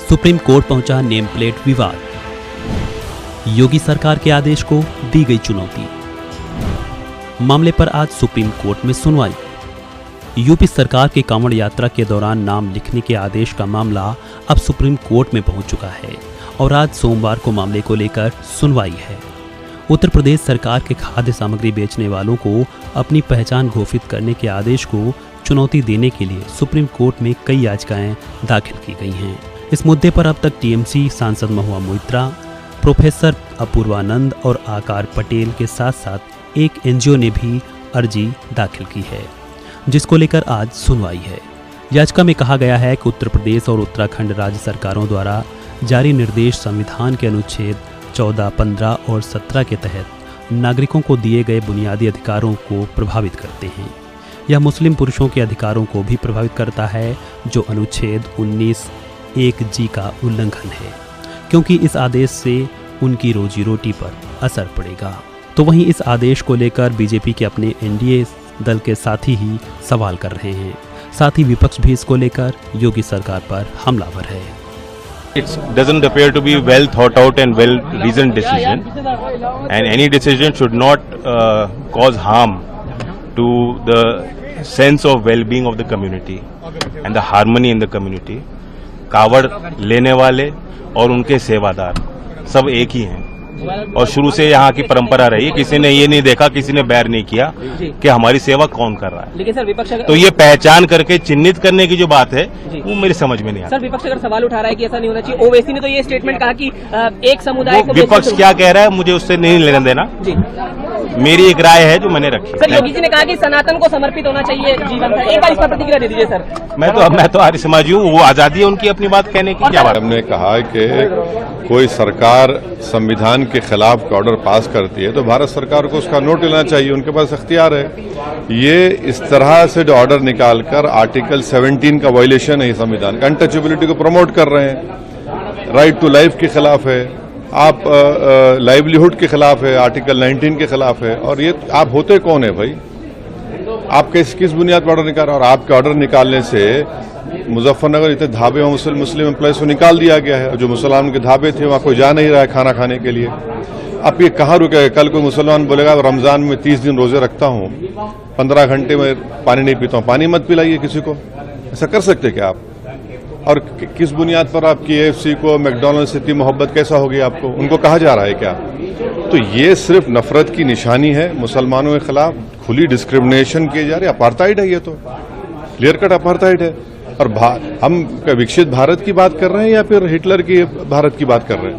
Supreme court पहुंचा name plate विवाद। योगी सरकार के आदेश को दी गई चुनौती। मामले पर आज सुप्रीम कोर्ट में सुनवाई। यूपी सरकार की कांवड़ यात्रा के दौरान नाम लिखने के आदेश का मामला अब सुप्रीम कोर्ट में पहुंच चुका है और आज सोमवार को मामले को लेकर सुनवाई है। उत्तर प्रदेश सरकार के खाद्य सामग्री बेचने वालों को अपनी पहचान घोषित करने के आदेश को चुनौती देने के लिए सुप्रीम कोर्ट में कई याचिकाएं दाखिल की गई हैं। इस मुद्दे पर अब तक टीएमसी सांसद महुआ मोइत्रा, प्रोफेसर अपूर्वानंद और आकार पटेल के साथ साथ एक एनजीओ ने भी अर्जी दाखिल की है, जिसको लेकर आज सुनवाई है। याचिका में कहा गया है कि उत्तर प्रदेश और उत्तराखंड राज्य सरकारों द्वारा जारी निर्देश संविधान के अनुच्छेद 14, 15 और 17 के तहत नागरिकों को दिए गए बुनियादी अधिकारों को प्रभावित करते हैं। यह मुस्लिम पुरुषों के अधिकारों को भी प्रभावित करता है, जो अनुच्छेद 19(1)(g) का उल्लंघन है, क्योंकि इस आदेश से उनकी रोजी रोटी पर असर पड़ेगा। तो वहीं इस आदेश को लेकर बीजेपी के अपने एनडीए दल के साथी ही सवाल कर रहे हैं। साथ ही विपक्ष भी इसको लेकर योगी सरकार पर हमलावर है। It doesn't appear to be well thought out and well reasoned decision, and any decision should not cause harm to the sense of well-being of the community and the harmony in the community. कावड़ लेने वाले और उनके सेवादार सब एक ही हैं और शुरू से यहाँ की परंपरा रही। किसी ने ये नहीं देखा, किसी ने बैर नहीं किया कि हमारी सेवा कौन कर रहा है। लेकिन सर विपक्ष तो ये पहचान करके चिन्हित करने की जो बात है वो मेरी समझ में नहीं आता। सर विपक्ष अगर सवाल उठा रहा है कि ऐसा नहीं होना चाहिए, ओवैसी ने तो ये स्टेटमेंट कहा कि एक समुदाय को विपक्ष क्या कह रहा है मुझे उससे नहीं लेना देना जी। मेरी एक राय है जो मैंने रखी। सर योगी जी ने कहा कि सनातन को समर्पित होना चाहिए जीवन भर। एक बार इस पर प्रतिक्रिया दे दीजिए सर। मैं तो आर्य समाजी हूँ, वो आजादी है उनकी अपनी बात कहने की। क्या बात? हमने कहा कि कोई सरकार संविधान के खिलाफ ऑर्डर पास करती है तो भारत सरकार को उसका नोट लेना चाहिए, उनके पास अख्तियार है। ये इस तरह से जो ऑर्डर निकालकर आर्टिकल 17 का वायलेशन है संविधान का, अनटचेबिलिटी को प्रमोट कर रहे हैं, राइट टू लाइफ के खिलाफ है, आप लाइवलीहुड के खिलाफ है, आर्टिकल 19 के खिलाफ है। और ये आप होते कौन है भाई? आप किस बुनियाद पर ऑर्डर निकाल रहे हैं? और आपके ऑर्डर निकालने से मुजफ्फरनगर इतने ढाबे में मुस्लिम एम्प्लॉयज को निकाल दिया गया है। जो मुसलमान के ढाबे थे वहां कोई जा नहीं रहा है खाना खाने के लिए। अब ये कहाँ रुकेगा? कल कोई मुसलमान बोलेगा रमजान में 30 दिन रोजे रखता हूँ, 15 घंटे में पानी नहीं पीता हूँ, पानी मत पिलाइए किसी को। ऐसा कर सकते क्या आप? और किस बुनियाद पर आप KFC को, मैकडॉनल्ड्स से इतनी मोहब्बत कैसा होगी आपको? उनको कहा जा रहा है क्या? तो ये सिर्फ नफरत की निशानी है, मुसलमानों के खिलाफ खुली डिस्क्रिमिनेशन किए जा रही है। अपार्थाइड है, ये तो क्लियर कट अपार्थाइड है। और हम विकसित भारत की बात कर रहे हैं या फिर हिटलर की भारत की बात कर रहे हैं?